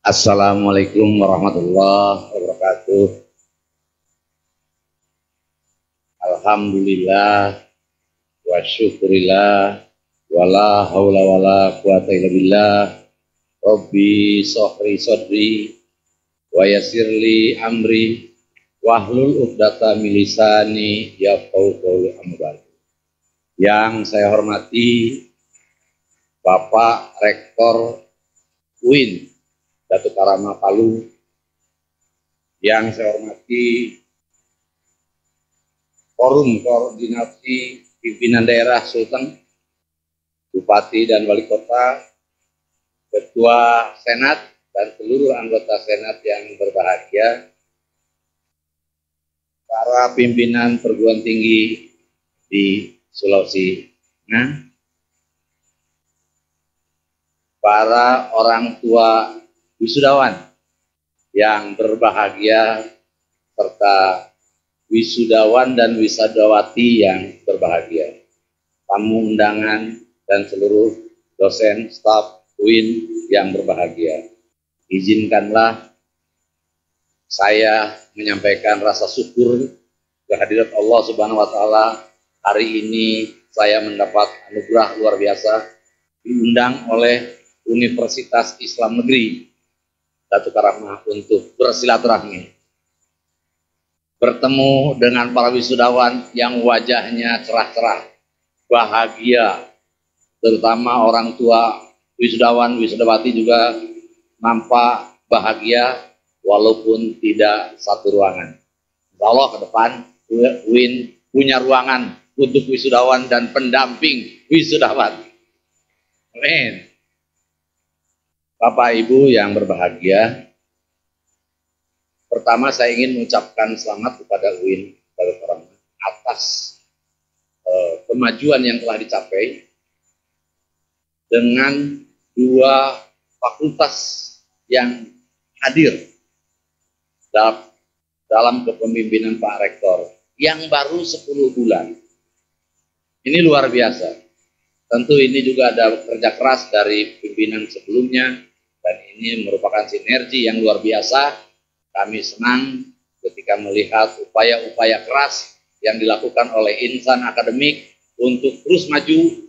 Assalamualaikum warahmatullahi wabarakatuh. Alhamdulillah wa syukurillah wala haula wala quwata illa billah. Rabbi sohri sodri wa yassirli amri wahlul uqdata min lisani yafqahu qawli amma ba'du. Yang saya hormati Bapak Rektor UIN Datuk Karama Palu, yang saya hormati Forum Koordinasi Pimpinan Daerah Sulteng, Bupati dan Wali Kota, Ketua Senat, dan seluruh anggota Senat yang berbahagia, para pimpinan perguruan tinggi di Sulawesi Tengah, para orang tua wisudawan yang berbahagia, serta wisudawan dan wisudawati yang berbahagia, tamu undangan, dan seluruh dosen, staf UIN yang berbahagia. Izinkanlah saya menyampaikan rasa syukur kehadirat Allah Subhanahu wa Ta'ala. Hari ini saya mendapat anugerah luar biasa, diundang oleh Universitas Islam Negeri Datuk Karama untuk bersilaturahmi, bertemu dengan para wisudawan yang wajahnya cerah-cerah, bahagia, terutama orang tua wisudawan, wisudawati juga nampak bahagia walaupun tidak satu ruangan. Insya Allah ke depan UIN punya ruangan untuk wisudawan dan pendamping wisudawan. Amin. Bapak Ibu yang berbahagia, pertama saya ingin mengucapkan selamat kepada UIN Datuk Karama atas kemajuan yang telah dicapai dengan 2 fakultas yang hadir dalam kepemimpinan Pak Rektor yang baru 10 bulan. Ini luar biasa. Tentu ini juga ada kerja keras dari pimpinan sebelumnya, dan ini merupakan sinergi yang luar biasa. Kami senang ketika melihat upaya-upaya keras yang dilakukan oleh insan akademik untuk terus maju,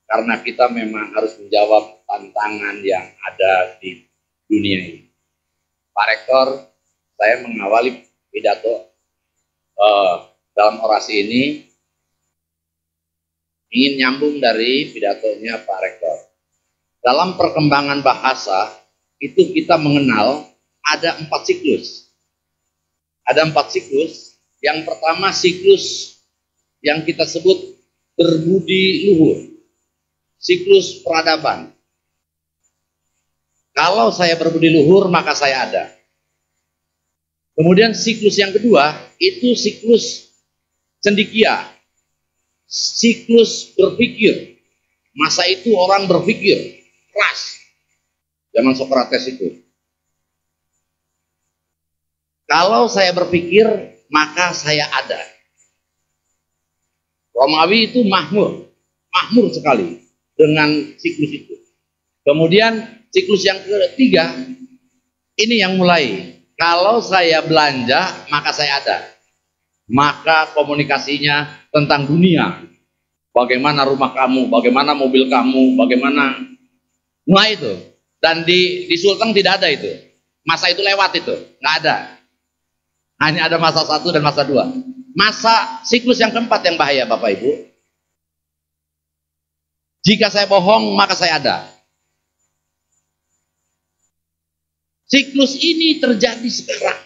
karena kita memang harus menjawab tantangan yang ada di dunia ini. Pak Rektor, saya mengawali pidato dalam orasi ini ingin nyambung dari pidatonya Pak Rektor. Dalam perkembangan bahasa itu kita mengenal ada 4 siklus. Ada 4 siklus. Yang pertama siklus yang kita sebut berbudi luhur, siklus peradaban. Kalau saya berbudi luhur maka saya ada. Kemudian siklus yang kedua itu siklus cendekia, siklus berpikir. Masa itu orang berpikir keras, zaman Sokrates itu. Kalau saya berpikir maka saya ada. Romawi itu makmur sekali dengan siklus itu. Kemudian siklus yang ketiga ini yang mulai, kalau saya belanja maka saya ada. Maka komunikasinya tentang dunia. Bagaimana rumah kamu, bagaimana mobil kamu, bagaimana. Mulai itu. Dan di Sulteng tidak ada itu. Masa itu lewat itu. Nggak ada. Hanya ada masa 1 dan masa 2. Masa siklus yang keempat yang bahaya Bapak Ibu. Jika saya bohong maka saya ada. Siklus ini terjadi sekarang.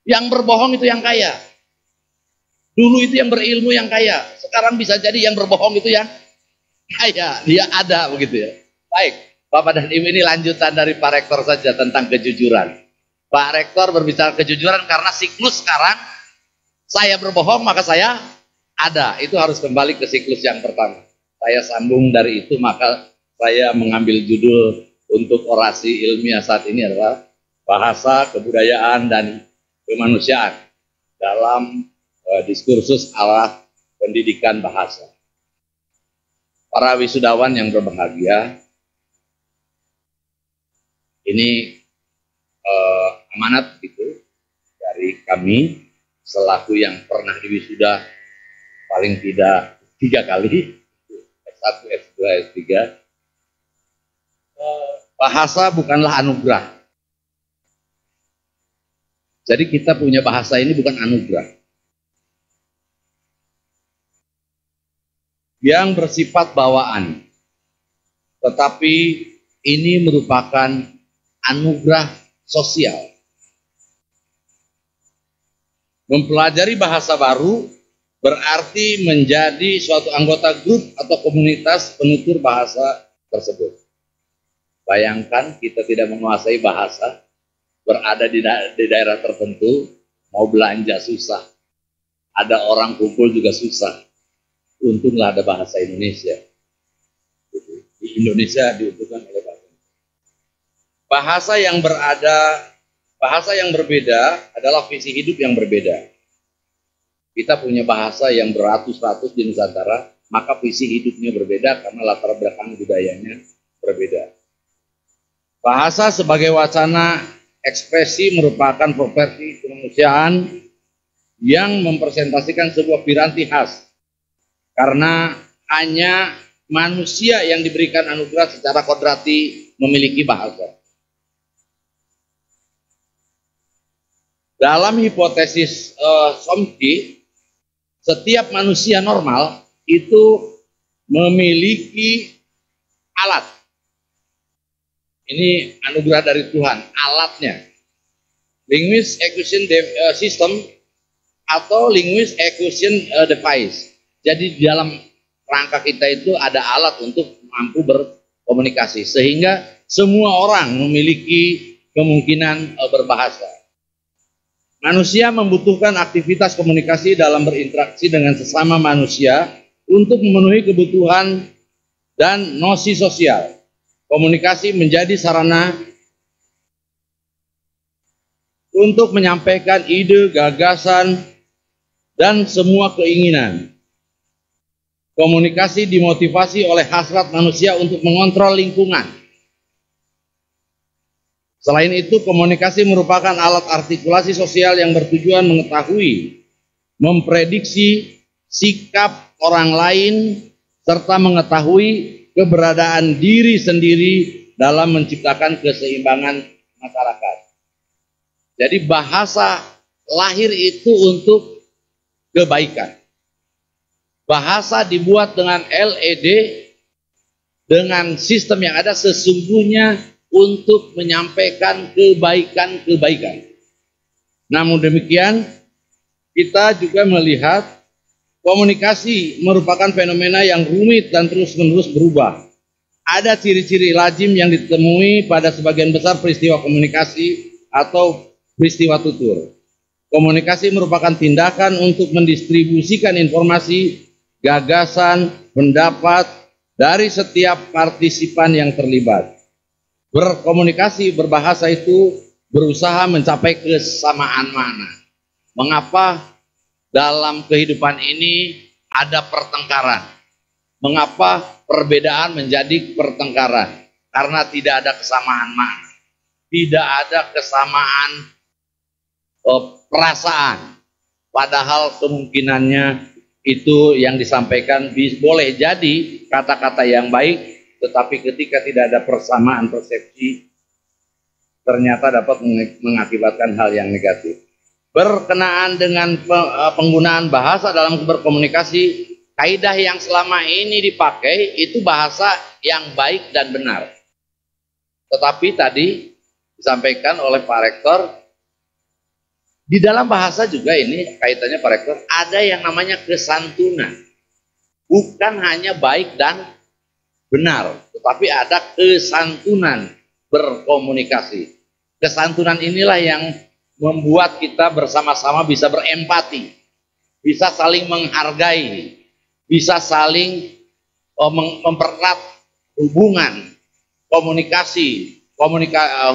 Yang berbohong itu yang kaya. Dulu itu yang berilmu yang kaya. Sekarang bisa jadi yang berbohong itu yang kaya. Dia ada begitu ya. Baik, Bapak dan Ibu, ini lanjutan dari Pak Rektor saja tentang kejujuran. Pak Rektor berbicara kejujuran karena siklus sekarang saya berbohong maka saya ada. Itu harus kembali ke siklus yang pertama. Saya sambung dari itu, maka saya mengambil judul untuk orasi ilmiah saat ini adalah bahasa, kebudayaan, dan kemanusiaan dalam diskursus ala pendidikan bahasa. Para wisudawan yang berbahagia, Ini amanat gitu dari kami selaku yang pernah diwisuda paling tidak 3 kali, S1, S2, S3. Bahasa bukanlah anugerah. Jadi kita punya bahasa ini bukan anugerah. Yang bersifat bawaan. Tetapi ini merupakan anugerah sosial. Mempelajari bahasa baru berarti menjadi suatu anggota grup atau komunitas penutur bahasa tersebut. Bayangkan kita tidak menguasai bahasa, berada di daerah tertentu, mau belanja susah. Ada orang kumpul juga susah. Untunglah ada bahasa Indonesia. Di Indonesia diuntungkan oleh bahasa. Bahasa yang berbeda adalah visi hidup yang berbeda. Kita punya bahasa yang beratus-ratus di Nusantara, maka visi hidupnya berbeda karena latar belakang budayanya berbeda. Bahasa sebagai wacana ekspresi merupakan properti kemanusiaan yang mempresentasikan sebuah piranti khas. Karena hanya manusia yang diberikan anugerah secara kodrati memiliki bahasa. Dalam hipotesis Chomsky, setiap manusia normal itu memiliki alat. Ini anugerah dari Tuhan, alatnya. Linguist Acquisition System atau Linguist Acquisition Device. Jadi di dalam rangka kita itu ada alat untuk mampu berkomunikasi. Sehingga semua orang memiliki kemungkinan berbahasa. Manusia membutuhkan aktivitas komunikasi dalam berinteraksi dengan sesama manusia untuk memenuhi kebutuhan dan nosi sosial. Komunikasi menjadi sarana untuk menyampaikan ide, gagasan, dan semua keinginan. Komunikasi dimotivasi oleh hasrat manusia untuk mengontrol lingkungan. Selain itu, komunikasi merupakan alat artikulasi sosial yang bertujuan mengetahui, memprediksi sikap orang lain, serta mengetahui keberadaan diri sendiri dalam menciptakan keseimbangan masyarakat. Jadi bahasa lahir itu untuk kebaikan. Bahasa dibuat dengan LED, dengan sistem yang ada sesungguhnya untuk menyampaikan kebaikan-kebaikan. Namun demikian, kita juga melihat komunikasi merupakan fenomena yang rumit dan terus-menerus berubah. Ada ciri-ciri lazim yang ditemui pada sebagian besar peristiwa komunikasi atau peristiwa tutur. Komunikasi merupakan tindakan untuk mendistribusikan informasi, gagasan, pendapat dari setiap partisipan yang terlibat. Berkomunikasi, berbahasa itu berusaha mencapai kesamaan makna. Mengapa dalam kehidupan ini ada pertengkaran? Mengapa perbedaan menjadi pertengkaran? Karena tidak ada kesamaan makna. Tidak ada kesamaan perasaan. Padahal kemungkinannya itu yang disampaikan boleh jadi kata-kata yang baik, tetapi ketika tidak ada persamaan persepsi, ternyata dapat mengakibatkan hal yang negatif. Berkenaan dengan penggunaan bahasa dalam berkomunikasi, kaidah yang selama ini dipakai itu bahasa yang baik dan benar. Tetapi tadi disampaikan oleh Pak Rektor, di dalam bahasa juga ini kaitannya Pak Rektor, ada yang namanya kesantunan. Bukan hanya baik dan benar, tetapi ada kesantunan berkomunikasi. Kesantunan inilah yang membuat kita bersama-sama bisa berempati, bisa saling menghargai, bisa saling mempererat hubungan, komunikasi,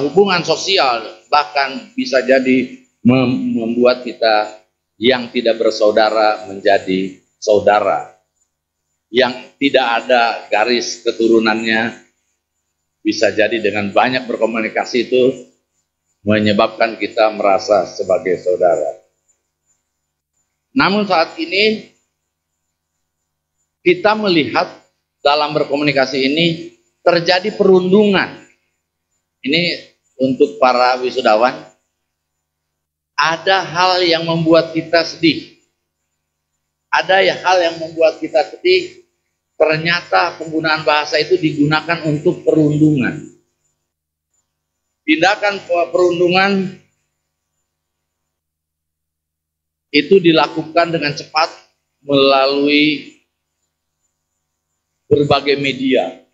hubungan sosial, bahkan bisa jadi membuat kita yang tidak bersaudara menjadi saudara. Yang tidak ada garis keturunannya Bisa jadi dengan banyak berkomunikasi itu menyebabkan kita merasa sebagai saudara. Namun saat ini kita melihat dalam berkomunikasi ini terjadi perundungan. Ini untuk para wisudawan. Ada hal yang membuat kita sedih. Ada hal yang membuat kita sedih. Ternyata penggunaan bahasa itu digunakan untuk perundungan. Tindakan perundungan itu dilakukan dengan cepat melalui berbagai media.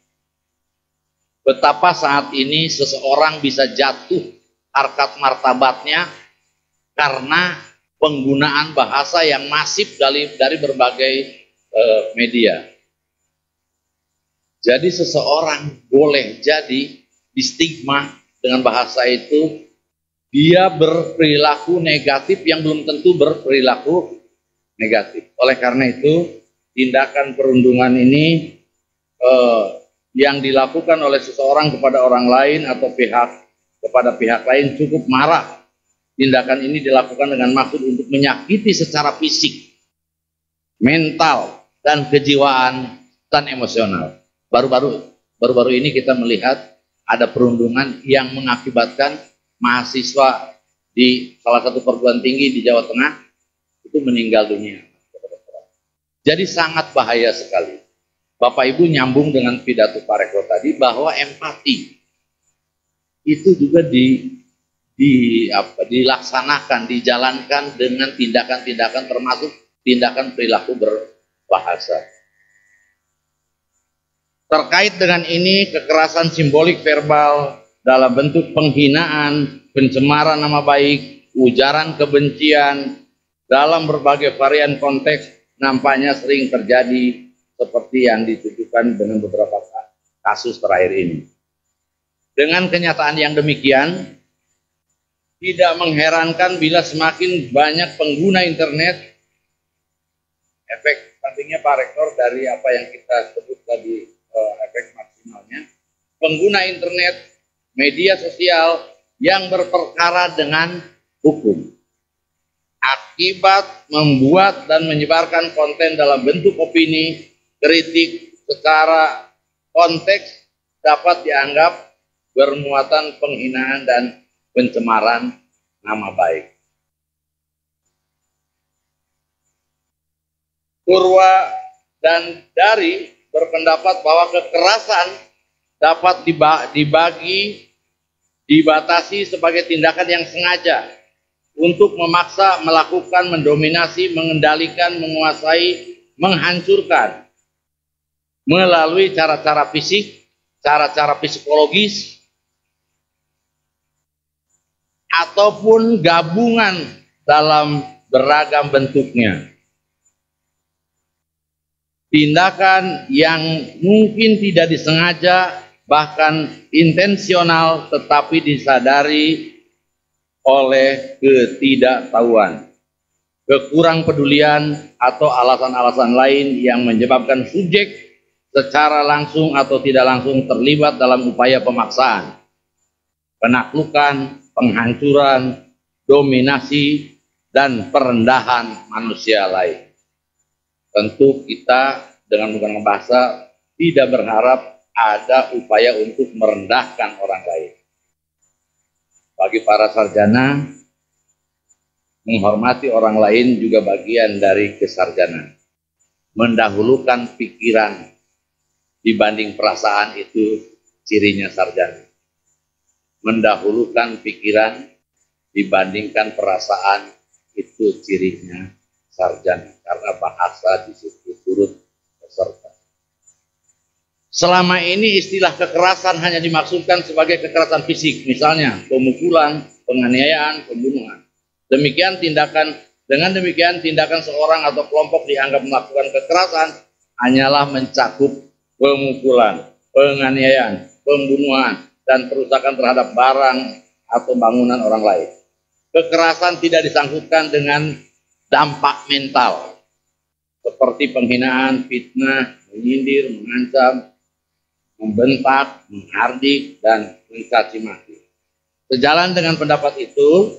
Betapa saat ini seseorang bisa jatuh harkat martabatnya karena penggunaan bahasa yang masif dari berbagai media. Jadi seseorang boleh jadi distigma dengan bahasa itu, dia berperilaku negatif yang belum tentu berperilaku negatif. Oleh karena itu, tindakan perundungan ini yang dilakukan oleh seseorang kepada orang lain atau kepada pihak lain cukup marah. Tindakan ini dilakukan dengan maksud untuk menyakiti secara fisik, mental, dan kejiwaan dan emosional. Baru-baru ini kita melihat ada perundungan yang mengakibatkan mahasiswa di salah satu perguruan tinggi di Jawa Tengah itu meninggal dunia. Jadi sangat bahaya sekali. Bapak Ibu nyambung dengan pidato Pak Rektor tadi bahwa empati itu juga dilaksanakan, dijalankan dengan tindakan-tindakan termasuk tindakan perilaku berbahasa. Terkait dengan ini, kekerasan simbolik verbal dalam bentuk penghinaan, pencemaran nama baik, ujaran kebencian dalam berbagai varian konteks nampaknya sering terjadi seperti yang ditujukan dengan beberapa kasus terakhir ini. Dengan kenyataan yang demikian, tidak mengherankan bila semakin banyak pengguna internet, efek sampingnya Pak Rektor dari apa yang kita sebut tadi, efek maksimalnya, pengguna internet, media sosial yang berperkara dengan hukum. Akibat membuat dan menyebarkan konten dalam bentuk opini, kritik secara konteks dapat dianggap bermuatan penghinaan dan pencemaran nama baik. Purwa dan Dari berpendapat bahwa kekerasan dapat dibatasi sebagai tindakan yang sengaja untuk memaksa, melakukan, mendominasi, mengendalikan, menguasai, menghancurkan melalui cara-cara fisik, cara-cara psikologis, ataupun gabungan dalam beragam bentuknya. Tindakan yang mungkin tidak disengaja, bahkan intensional, tetapi disadari oleh ketidaktahuan, kekurang pedulian, atau alasan-alasan lain yang menyebabkan subjek secara langsung atau tidak langsung terlibat dalam upaya pemaksaan, penaklukan, penghancuran, dominasi, dan perendahan manusia lain. Tentu kita dengan menggunakan bahasa tidak berharap ada upaya untuk merendahkan orang lain. Bagi para sarjana, menghormati orang lain juga bagian dari kesarjanaan. Mendahulukan pikiran dibanding perasaan itu cirinya sarjana. Mendahulukan pikiran dibandingkan perasaan itu cirinya sarjana, karena bahasa di situ turut beserta. Selama ini istilah kekerasan hanya dimaksudkan sebagai kekerasan fisik, misalnya pemukulan, penganiayaan, pembunuhan. Dengan demikian tindakan seorang atau kelompok dianggap melakukan kekerasan hanyalah mencakup pemukulan, penganiayaan, pembunuhan, dan perusakan terhadap barang atau bangunan orang lain. Kekerasan tidak disangkutkan dengan dampak mental seperti penghinaan, fitnah, menyindir, mengancam, membentak, menghardik, dan mencaci maki. Sejalan dengan pendapat itu,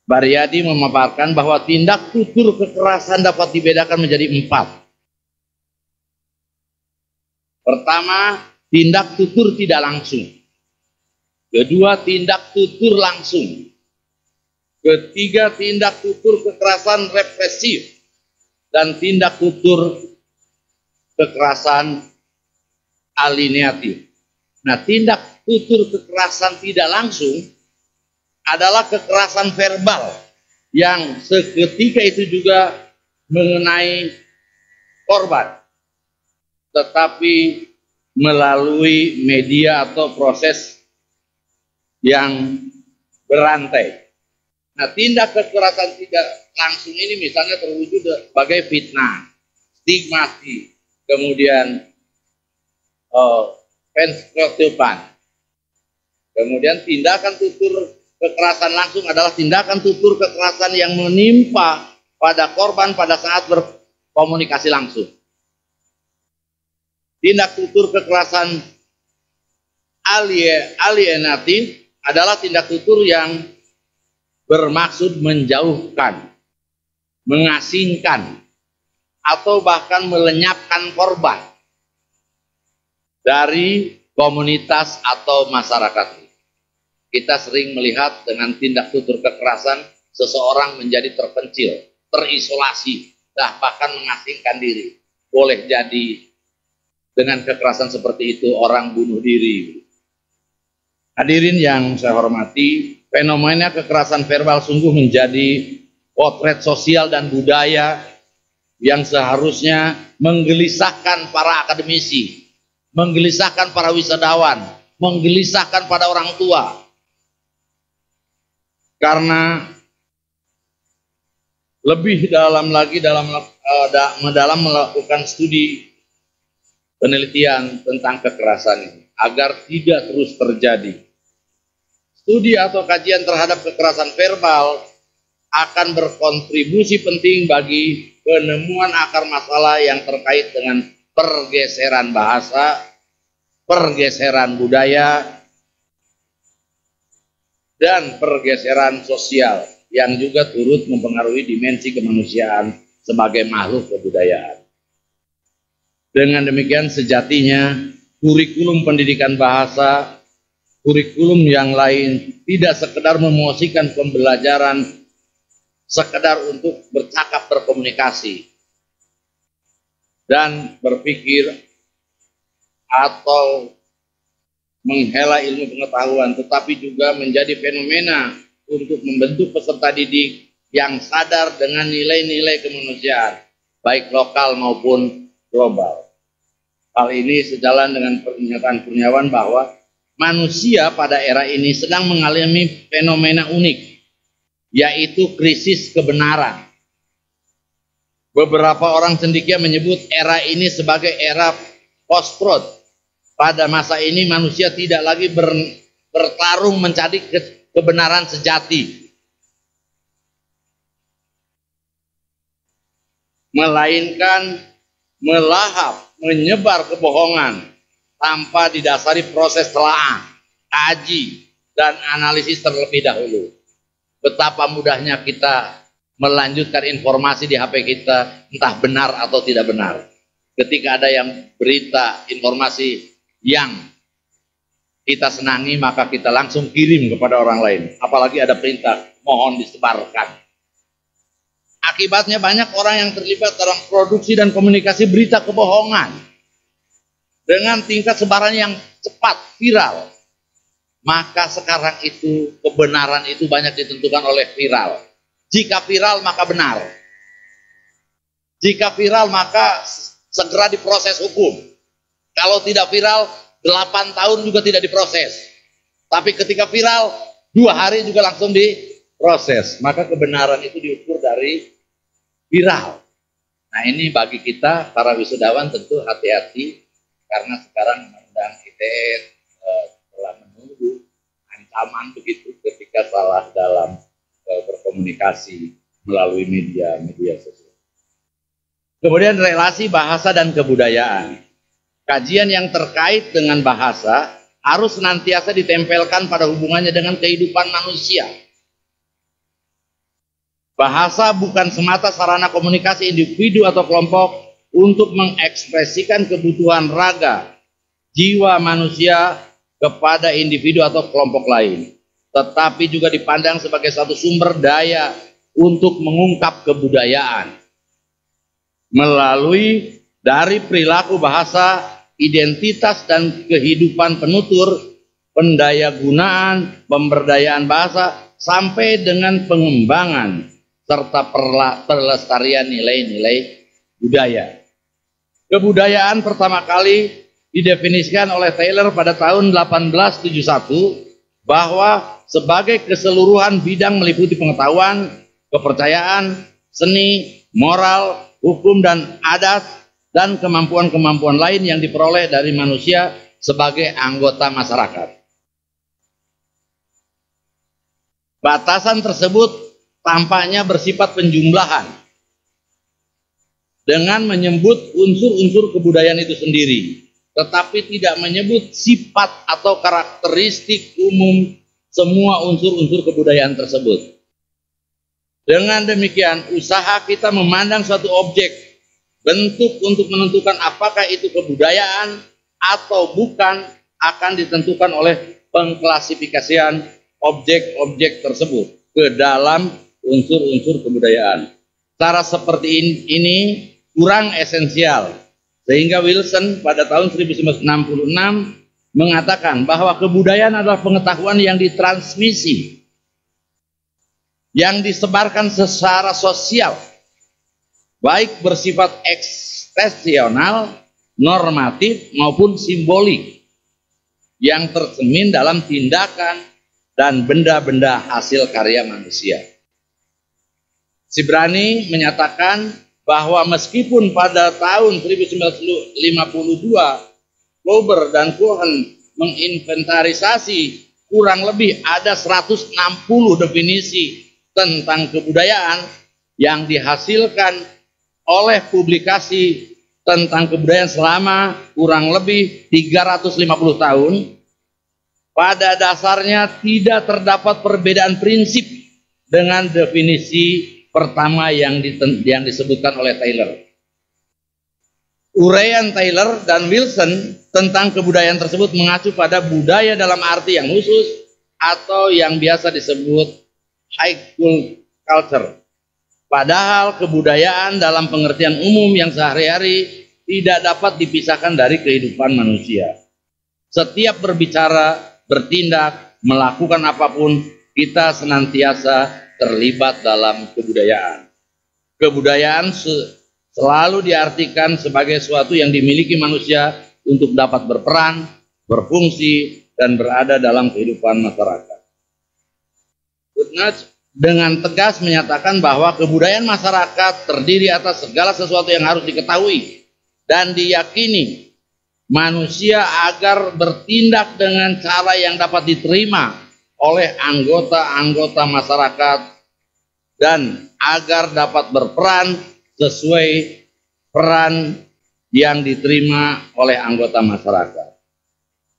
Baryadi memaparkan bahwa tindak tutur kekerasan dapat dibedakan menjadi 4. Pertama, tindak tutur tidak langsung. Kedua, tindak tutur langsung. Ketiga, tindak tutur kekerasan represif. Dan tindak tutur kekerasan alineatif. Nah, tindak tutur kekerasan tidak langsung adalah kekerasan verbal yang seketika itu juga mengenai korban, tetapi melalui media atau proses yang berantai. Nah, tindak kekerasan tidak langsung ini misalnya terwujud sebagai fitnah, stigmati, kemudian penskotipan. Kemudian tindakan tutur kekerasan langsung adalah tindakan tutur kekerasan yang menimpa pada korban pada saat berkomunikasi langsung. Tindak tutur kekerasan alienatif adalah tindak tutur yang bermaksud menjauhkan, mengasingkan, atau bahkan melenyapkan korban dari komunitas atau masyarakat. Kita sering melihat dengan tindak tutur kekerasan seseorang menjadi terpencil, terisolasi, bahkan mengasingkan diri. Boleh jadi dengan kekerasan seperti itu orang bunuh diri. Hadirin yang saya hormati, fenomena kekerasan verbal sungguh menjadi potret sosial dan budaya yang seharusnya menggelisahkan para akademisi, menggelisahkan para wisadawan, menggelisahkan pada orang tua. Karena lebih dalam lagi dalam melakukan studi penelitian tentang kekerasan ini agar tidak terus terjadi. Studi atau kajian terhadap kekerasan verbal akan berkontribusi penting bagi penemuan akar masalah yang terkait dengan pergeseran bahasa, pergeseran budaya, dan pergeseran sosial yang juga turut mempengaruhi dimensi kemanusiaan sebagai makhluk kebudayaan. Dengan demikian sejatinya kurikulum pendidikan bahasa, kurikulum yang lain tidak sekedar memosikan pembelajaran sekedar untuk bercakap, berkomunikasi, dan berpikir atau menghela ilmu pengetahuan, tetapi juga menjadi fenomena untuk membentuk peserta didik yang sadar dengan nilai-nilai kemanusiaan, baik lokal maupun global. Hal ini sejalan dengan pernyataan Kurniawan bahwa manusia pada era ini sedang mengalami fenomena unik, yaitu krisis kebenaran. Beberapa orang cendekia menyebut era ini sebagai era post-truth. Pada masa ini manusia tidak lagi bertarung mencari kebenaran sejati, melainkan melahap, menyebar kebohongan tanpa didasari proses telaah, kaji, dan analisis terlebih dahulu. Betapa mudahnya kita melanjutkan informasi di HP kita, entah benar atau tidak benar. Ketika ada yang berita, informasi yang kita senangi, maka kita langsung kirim kepada orang lain. Apalagi ada perintah, mohon disebarkan. Akibatnya banyak orang yang terlibat dalam produksi dan komunikasi berita kebohongan dengan tingkat sebaran yang cepat, viral. Maka sekarang itu kebenaran itu banyak ditentukan oleh viral. Jika viral maka benar. Jika viral maka segera diproses hukum. Kalau tidak viral 8 tahun juga tidak diproses. Tapi ketika viral 2 hari juga langsung diproses. Maka kebenaran itu diukur dari viral. Nah, ini bagi kita para wisudawan tentu hati-hati karena sekarang undang-undang ITE telah menunggu ancaman begitu ketika salah dalam berkomunikasi melalui media sosial. Kemudian relasi bahasa dan kebudayaan. Kajian yang terkait dengan bahasa harus senantiasa ditempelkan pada hubungannya dengan kehidupan manusia. Bahasa bukan semata sarana komunikasi individu atau kelompok untuk mengekspresikan kebutuhan raga, jiwa manusia kepada individu atau kelompok lain, tetapi juga dipandang sebagai satu sumber daya untuk mengungkap kebudayaan. Melalui dari perilaku bahasa, identitas dan kehidupan penutur, pendayagunaan, pemberdayaan bahasa, sampai dengan pengembangan serta pelestarian nilai-nilai budaya. Kebudayaan pertama kali didefinisikan oleh Taylor pada tahun 1871 bahwa sebagai keseluruhan bidang meliputi pengetahuan, kepercayaan, seni, moral, hukum dan adat, dan kemampuan-kemampuan lain yang diperoleh dari manusia sebagai anggota masyarakat. Batasan tersebut tampaknya bersifat penjumlahan dengan menyebut unsur-unsur kebudayaan itu sendiri, tetapi tidak menyebut sifat atau karakteristik umum semua unsur-unsur kebudayaan tersebut. Dengan demikian, usaha kita memandang suatu objek, bentuk untuk menentukan apakah itu kebudayaan atau bukan akan ditentukan oleh pengklasifikasian objek-objek tersebut ke dalam unsur-unsur kebudayaan. Cara seperti ini kurang esensial, sehingga Wilson pada tahun 1966 mengatakan bahwa kebudayaan adalah pengetahuan yang ditransmisi, yang disebarkan secara sosial, baik bersifat ekspresional, normatif maupun simbolik, yang tercermin dalam tindakan dan benda-benda hasil karya manusia. Cibrani menyatakan bahwa meskipun pada tahun 1952 Glauber dan Cohen menginventarisasi kurang lebih ada 160 definisi tentang kebudayaan yang dihasilkan oleh publikasi tentang kebudayaan selama kurang lebih 350 tahun, pada dasarnya tidak terdapat perbedaan prinsip dengan definisi pertama yang disebutkan oleh Taylor. Uraian Taylor dan Wilson tentang kebudayaan tersebut mengacu pada budaya dalam arti yang khusus atau yang biasa disebut high culture. Padahal kebudayaan dalam pengertian umum yang sehari-hari tidak dapat dipisahkan dari kehidupan manusia. Setiap berbicara, bertindak, melakukan apapun, kita senantiasa terlibat dalam kebudayaan. Kebudayaan selalu diartikan sebagai sesuatu yang dimiliki manusia untuk dapat berperan, berfungsi, dan berada dalam kehidupan masyarakat. Goodnach dengan tegas menyatakan bahwa kebudayaan masyarakat terdiri atas segala sesuatu yang harus diketahui dan diyakini manusia agar bertindak dengan cara yang dapat diterima oleh anggota-anggota masyarakat dan agar dapat berperan sesuai peran yang diterima oleh anggota masyarakat.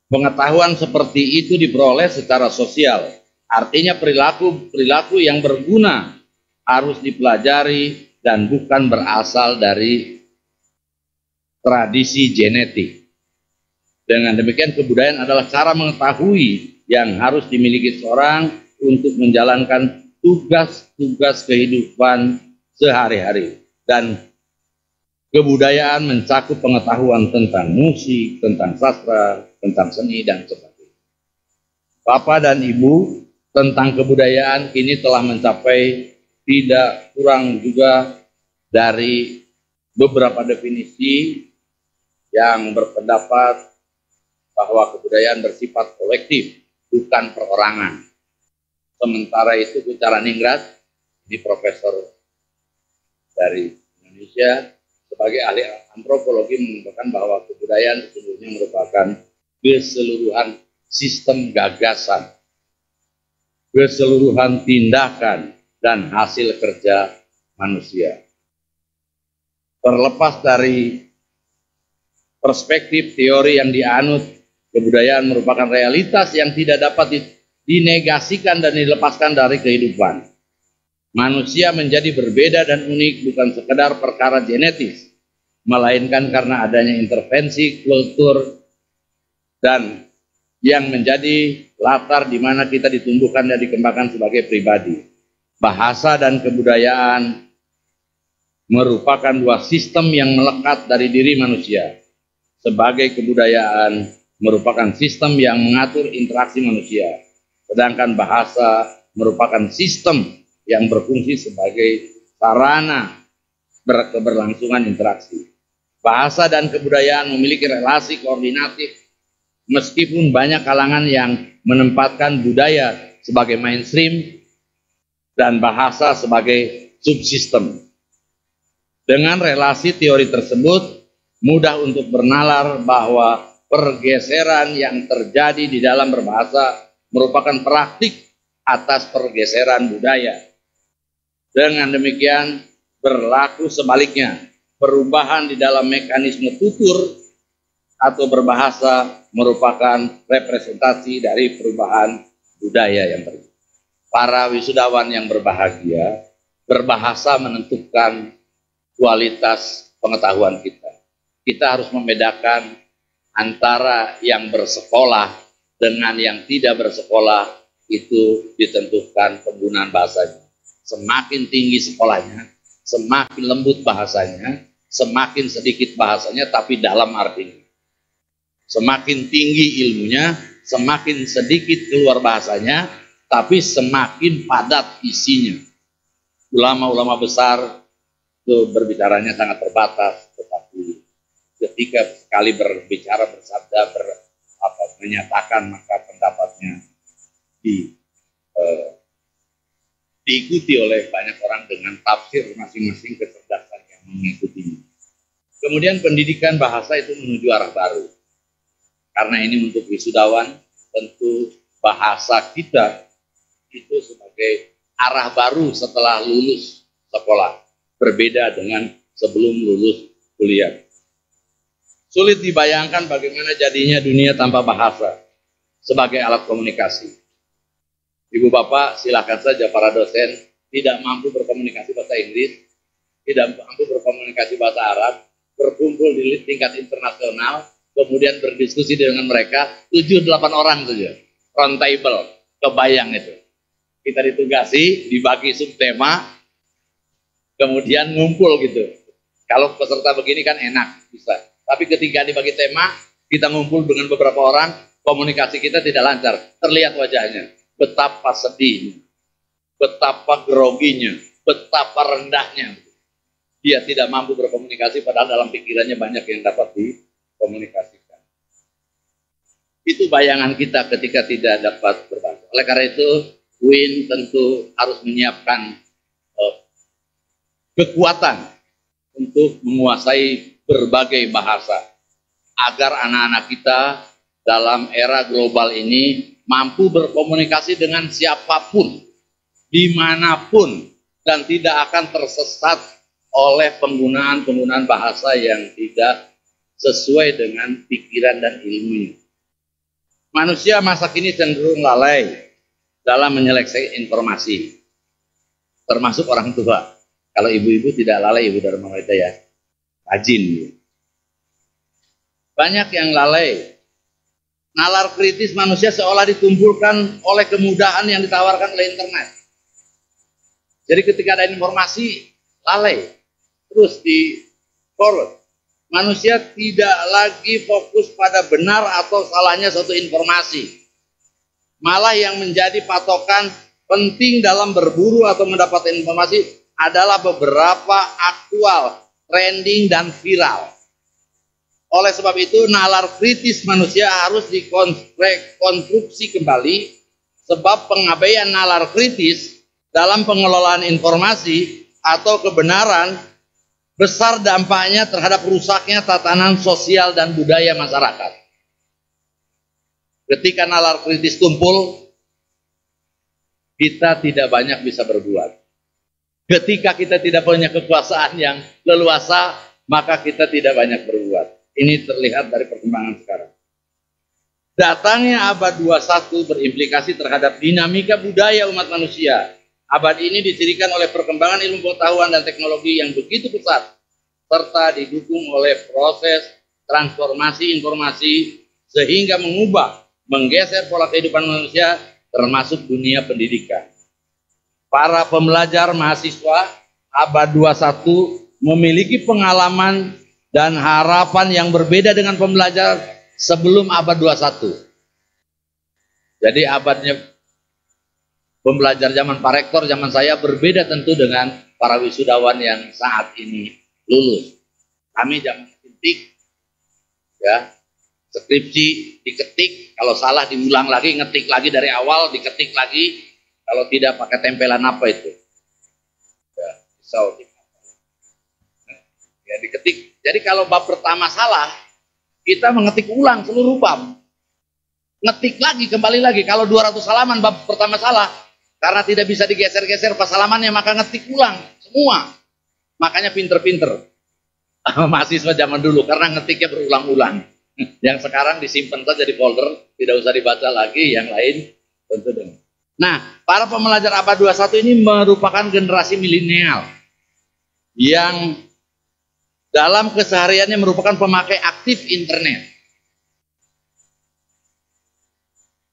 Pengetahuan seperti itu diperoleh secara sosial, artinya perilaku yang berguna harus dipelajari dan bukan berasal dari tradisi genetik. Dengan demikian, kebudayaan adalah cara mengetahui yang harus dimiliki seorang untuk menjalankan tugas-tugas kehidupan sehari-hari. Dan kebudayaan mencakup pengetahuan tentang musik, tentang sastra, tentang seni, dan sebagainya. Bapak dan Ibu, tentang kebudayaan kini telah mencapai tidak kurang juga dari beberapa definisi yang berpendapat bahwa kebudayaan bersifat kolektif, bukan perorangan. Sementara itu Kucara Ningrat, ini profesor dari Indonesia, sebagai ahli antropologi mengatakan bahwa kebudayaan sesungguhnya merupakan keseluruhan sistem gagasan, keseluruhan tindakan, dan hasil kerja manusia. Terlepas dari perspektif teori yang dianut kebudayaan merupakan realitas yang tidak dapat dinegasikan dan dilepaskan dari kehidupan. Manusia menjadi berbeda dan unik bukan sekedar perkara genetis, melainkan karena adanya intervensi kultur dan yang menjadi latar di mana kita ditumbuhkan dan dikembangkan sebagai pribadi. Bahasa dan kebudayaan merupakan dua sistem yang melekat dari diri manusia. Sebagai kebudayaan merupakan sistem yang mengatur interaksi manusia, sedangkan bahasa merupakan sistem yang berfungsi sebagai sarana keberlangsungan interaksi. Bahasa dan kebudayaan memiliki relasi koordinatif, meskipun banyak kalangan yang menempatkan budaya sebagai mainstream dan bahasa sebagai subsistem. Dengan relasi teori tersebut, mudah untuk bernalar bahwa pergeseran yang terjadi di dalam berbahasa merupakan praktik atas pergeseran budaya. Dengan demikian, berlaku sebaliknya, perubahan di dalam mekanisme tutur atau berbahasa merupakan representasi dari perubahan budaya yang terjadi. Para wisudawan yang berbahagia, berbahasa menentukan kualitas pengetahuan kita. Kita harus membedakan antara yang bersekolah dengan yang tidak bersekolah, itu ditentukan penggunaan bahasanya. Semakin tinggi sekolahnya, semakin lembut bahasanya, semakin sedikit bahasanya tapi dalam artinya. Semakin tinggi ilmunya, semakin sedikit keluar bahasanya, tapi semakin padat isinya. Ulama-ulama besar itu berbicaranya sangat terbatas, tetapi ketika sekali berbicara, bersabda, menyatakan, maka pendapatnya diikuti oleh banyak orang dengan tafsir masing-masing kecerdasan yang mengikutinya. Kemudian pendidikan bahasa itu menuju arah baru. Karena ini untuk wisudawan, tentu bahasa kita itu sebagai arah baru setelah lulus sekolah. Berbeda dengan sebelum lulus kuliah. Sulit dibayangkan bagaimana jadinya dunia tanpa bahasa sebagai alat komunikasi. Ibu bapak silakan saja para dosen tidak mampu berkomunikasi bahasa Inggris, tidak mampu berkomunikasi bahasa Arab, berkumpul di tingkat internasional, kemudian berdiskusi dengan mereka 7-8 orang saja, round table, kebayang itu. Kita ditugasi, dibagi subtema, kemudian ngumpul gitu. Kalau peserta begini kan enak, bisa. Tapi ketika dibagi tema, kita ngumpul dengan beberapa orang, komunikasi kita tidak lancar. Terlihat wajahnya, betapa sedihnya, betapa groginya, betapa rendahnya. Dia tidak mampu berkomunikasi, padahal dalam pikirannya banyak yang dapat dikomunikasikan. Itu bayangan kita ketika tidak dapat berbahasa. Oleh karena itu, UIN tentu harus menyiapkan kekuatan untuk menguasai berbagai bahasa agar anak-anak kita dalam era global ini mampu berkomunikasi dengan siapapun, dimanapun, dan tidak akan tersesat oleh penggunaan bahasa yang tidak sesuai dengan pikiran dan ilmunya. Manusia masa kini cenderung lalai dalam menyeleksi informasi, termasuk orang tua. Kalau ibu-ibu tidak lalai, Ibu Dharma Weda ya, rajin. Banyak yang lalai. Nalar kritis manusia seolah ditumpulkan oleh kemudahan yang ditawarkan oleh internet. Jadi ketika ada informasi, lalai. Terus di forward. Manusia tidak lagi fokus pada benar atau salahnya suatu informasi. Malah yang menjadi patokan penting dalam berburu atau mendapatkan informasi adalah beberapa aktual, trending, dan viral. Oleh sebab itu, nalar kritis manusia harus dikonstruksi kembali, sebab pengabaian nalar kritis dalam pengelolaan informasi atau kebenaran besar dampaknya terhadap rusaknya tatanan sosial dan budaya masyarakat. Ketika nalar kritis tumpul, kita tidak banyak bisa berbuat. Ketika kita tidak punya kekuasaan yang leluasa, maka kita tidak banyak berbuat. Ini terlihat dari perkembangan sekarang. Datangnya abad 21 berimplikasi terhadap dinamika budaya umat manusia. Abad ini dicirikan oleh perkembangan ilmu pengetahuan dan teknologi yang begitu pesat, serta didukung oleh proses transformasi informasi sehingga menggeser pola kehidupan manusia termasuk dunia pendidikan. Para pembelajar mahasiswa abad 21 memiliki pengalaman dan harapan yang berbeda dengan pembelajar sebelum abad 21. Jadi abadnya pembelajar zaman Pak Rektor, zaman saya berbeda tentu dengan para wisudawan yang saat ini lulus. Kami zaman ketik, ya, skripsi diketik, kalau salah diulang lagi, ngetik lagi dari awal, diketik lagi, kalau tidak pakai tempelan apa itu? Ya, pisau. Ya, diketik. Jadi kalau bab pertama salah, kita mengetik ulang seluruh bab. Ngetik lagi, kembali lagi. Kalau 200 halaman bab pertama salah, karena tidak bisa digeser-geser pas halamannya, maka ngetik ulang semua. Makanya pinter-pinter mahasiswa zaman dulu, karena ngetiknya berulang-ulang. Yang sekarang disimpan saja di folder, tidak usah dibaca lagi, yang lain tentu dengan. Nah, para pembelajar abad 21 ini merupakan generasi milenial yang dalam kesehariannya merupakan pemakai aktif internet.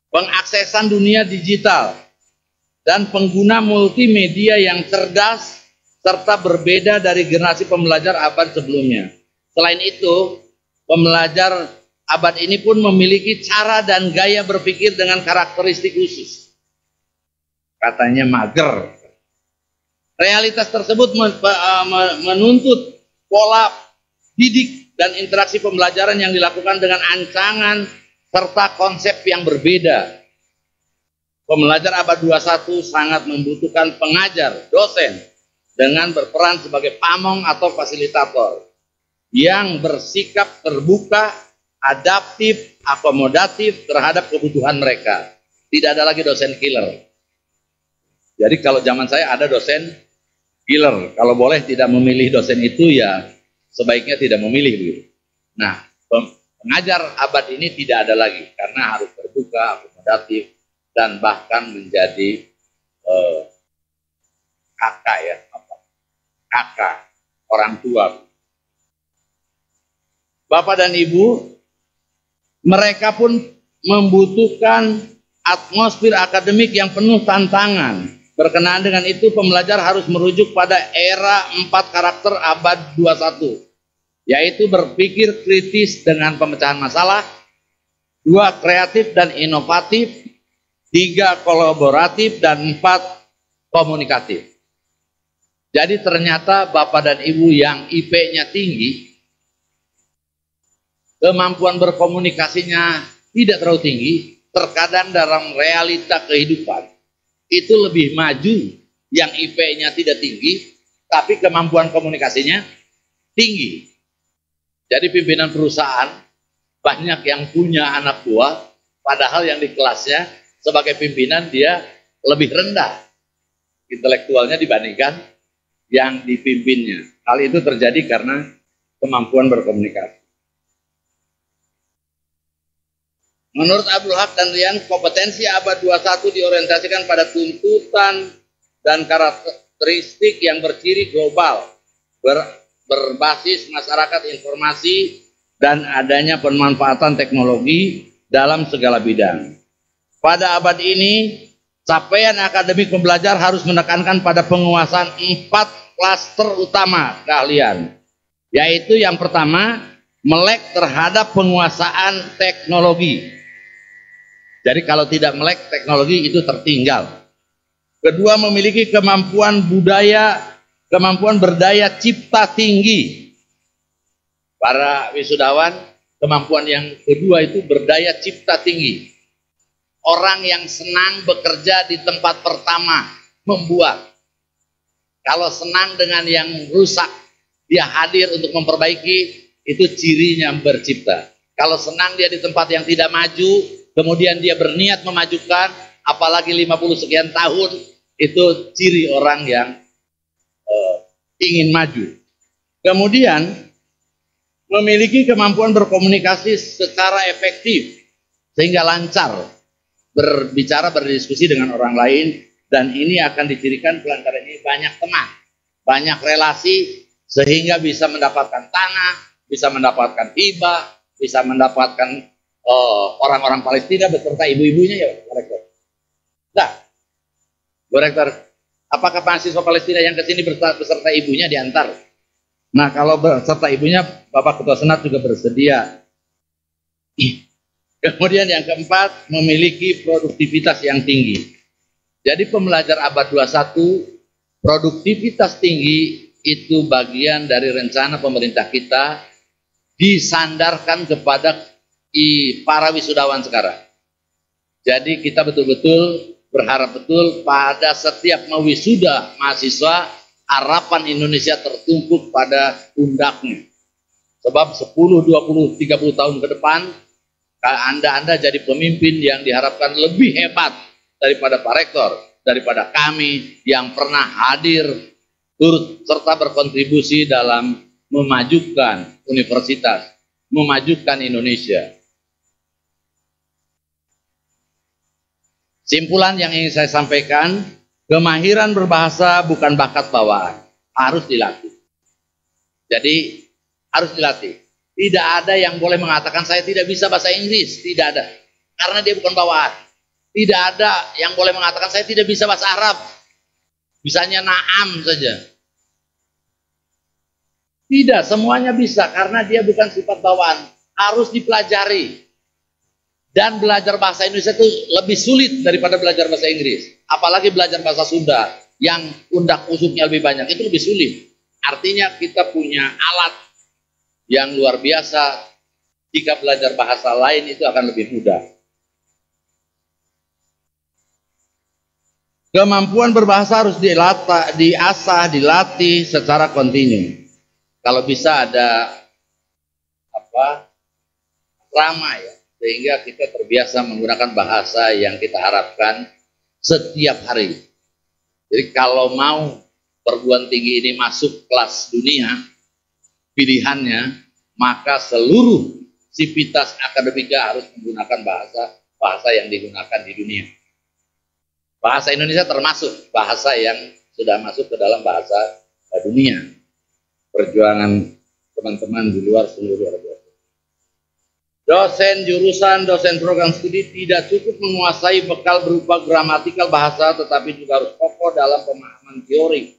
Pengaksesan dunia digital dan pengguna multimedia yang cerdas serta berbeda dari generasi pembelajar abad sebelumnya. Selain itu, pembelajar abad ini pun memiliki cara dan gaya berpikir dengan karakteristik khusus. Katanya mager. Realitas tersebut menuntut pola didik dan interaksi pembelajaran yang dilakukan dengan ancangan serta konsep yang berbeda. Pembelajar abad 21 sangat membutuhkan pengajar, dosen, dengan berperan sebagai pamong atau fasilitator yang bersikap terbuka, adaptif, akomodatif terhadap kebutuhan mereka. Tidak ada lagi dosen killer. Jadi kalau zaman saya ada dosen killer, kalau boleh tidak memilih dosen itu ya sebaiknya tidak memilih begitu. Nah, pengajar abad ini tidak ada lagi karena harus terbuka, akomodatif, dan bahkan menjadi kakak ya, kakak orang tua. Bapak dan Ibu, mereka pun membutuhkan atmosfer akademik yang penuh tantangan. Berkenaan dengan itu, pembelajar harus merujuk pada era 4 karakter abad 21, yaitu berpikir kritis dengan pemecahan masalah, 2 kreatif dan inovatif, 3 kolaboratif, dan 4 komunikatif. Jadi ternyata Bapak dan Ibu yang IP-nya tinggi, kemampuan berkomunikasinya tidak terlalu tinggi, terkadang dalam realita kehidupan itu lebih maju yang IP-nya tidak tinggi, tapi kemampuan komunikasinya tinggi. Jadi pimpinan perusahaan banyak yang punya anak buah, padahal yang di kelasnya sebagai pimpinan dia lebih rendah intelektualnya dibandingkan yang dipimpinnya. Hal itu terjadi karena kemampuan berkomunikasi. Menurut Abdul Haq dan Rian, kompetensi abad 21 diorientasikan pada tuntutan dan karakteristik yang berciri global, berbasis masyarakat informasi, dan adanya pemanfaatan teknologi dalam segala bidang. Pada abad ini, capaian akademik pembelajar harus menekankan pada penguasaan 4 klaster utama keahlian, yaitu yang pertama, melek terhadap penguasaan teknologi. Jadi kalau tidak melek teknologi itu tertinggal. Kedua, memiliki kemampuan berdaya cipta tinggi. Para wisudawan, kemampuan yang kedua itu berdaya cipta tinggi. Orang yang senang bekerja di tempat pertama, membuat. Kalau senang dengan yang rusak, dia hadir untuk memperbaiki, itu cirinya bercipta. Kalau senang dia di tempat yang tidak maju, kemudian dia berniat memajukan, apalagi 50 sekian tahun, itu ciri orang yang ingin maju. Kemudian memiliki kemampuan berkomunikasi secara efektif sehingga lancar berbicara, berdiskusi dengan orang lain, dan ini akan dicirikan pelanggaran ini banyak teman, banyak relasi, sehingga bisa mendapatkan tanah, bisa mendapatkan hibah, bisa mendapatkan orang-orang Palestina beserta ibu-ibunya ya Pak Rektor. Nah, Bu Rektor, apakah mahasiswa Palestina yang ke sini beserta ibunya diantar? Nah, kalau beserta ibunya, Bapak Ketua Senat juga bersedia. Kemudian yang keempat, memiliki produktivitas yang tinggi. Jadi pembelajar abad 21, produktivitas tinggi itu bagian dari rencana pemerintah kita disandarkan kepada para wisudawan sekarang. Jadi kita betul-betul berharap betul pada setiap mewisuda mahasiswa, harapan Indonesia tertumpuk pada pundaknya. Sebab 10, 20, 30 tahun ke depan, Anda jadi pemimpin yang diharapkan lebih hebat daripada Pak Rektor, daripada kami yang pernah hadir, turut serta berkontribusi dalam memajukan universitas, memajukan Indonesia. Simpulan yang ingin saya sampaikan, kemahiran berbahasa bukan bakat bawaan, harus dilatih. Jadi harus dilatih. Tidak ada yang boleh mengatakan saya tidak bisa bahasa Inggris, tidak ada. Karena dia bukan bawaan. Tidak ada yang boleh mengatakan saya tidak bisa bahasa Arab. Bisanya na'am saja. Tidak, semuanya bisa karena dia bukan sifat bawaan. Harus dipelajari. Dan belajar bahasa Indonesia itu lebih sulit daripada belajar bahasa Inggris. Apalagi belajar bahasa Sunda yang undak-usuknya lebih banyak, itu lebih sulit. Artinya kita punya alat yang luar biasa. Jika belajar bahasa lain itu akan lebih mudah. Kemampuan berbahasa harus diasah, dilatih secara kontinu. Kalau bisa ada ramah ya, sehingga kita terbiasa menggunakan bahasa yang kita harapkan setiap hari. Jadi kalau mau perguruan tinggi ini masuk kelas dunia, pilihannya, maka seluruh sivitas akademika harus menggunakan bahasa yang digunakan di dunia. Bahasa Indonesia termasuk bahasa yang sudah masuk ke dalam bahasa dunia. Perjuangan teman-teman di luar seluruh luar biasa. Dosen jurusan, dosen program studi tidak cukup menguasai bekal berupa gramatikal bahasa, tetapi juga harus kokoh dalam pemahaman teori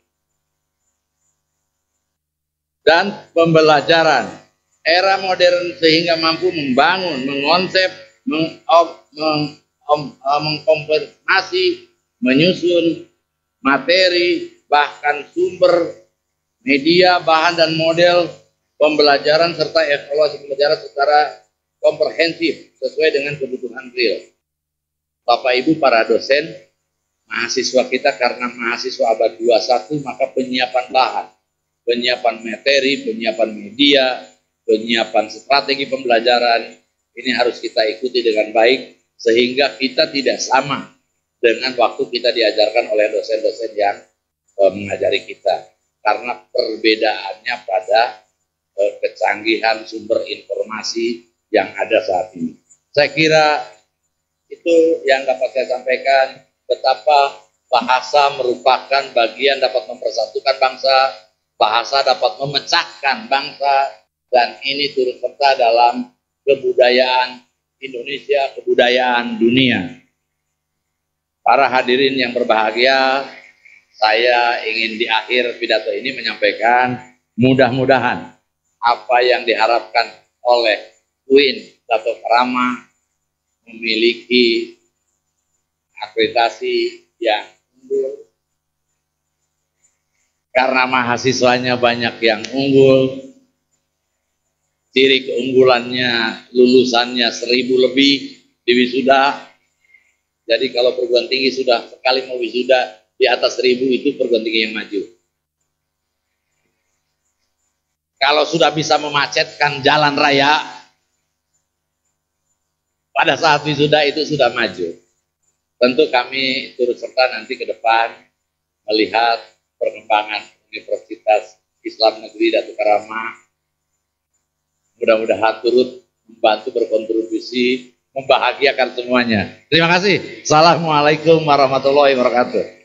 dan pembelajaran era modern sehingga mampu membangun, mengonsep, mengkonfirmasi, menyusun materi, bahkan sumber, media, bahan dan model pembelajaran serta evaluasi pembelajaran secara komprehensif sesuai dengan kebutuhan real. Bapak Ibu para dosen, mahasiswa kita karena mahasiswa abad 21, maka penyiapan bahan, penyiapan materi, penyiapan media, penyiapan strategi pembelajaran ini harus kita ikuti dengan baik sehingga kita tidak sama dengan waktu kita diajarkan oleh dosen-dosen yang mengajari kita, karena perbedaannya pada kecanggihan sumber informasi yang ada saat ini. Saya kira itu yang dapat saya sampaikan, betapa bahasa merupakan bagian dapat mempersatukan bangsa, bahasa dapat memecahkan bangsa, dan ini turut serta dalam kebudayaan Indonesia, kebudayaan dunia. Para hadirin yang berbahagia, saya ingin di akhir pidato ini menyampaikan mudah-mudahan apa yang diharapkan oleh UIN Dato Krama memiliki akreditasi yang unggul karena mahasiswanya banyak yang unggul. Ciri keunggulannya lulusannya 1000 lebih di wisuda. Jadi kalau perguruan tinggi sudah sekali mau wisuda di atas 1000 itu perguruan tinggi yang maju. Kalau sudah bisa memacetkan jalan raya pada saat wisuda itu sudah maju. Tentu kami turut serta nanti ke depan melihat perkembangan Universitas Islam Negeri Dato Karama mudah-mudahan turut membantu berkontribusi membahagiakan semuanya. Terima kasih. Assalamualaikum warahmatullahi wabarakatuh.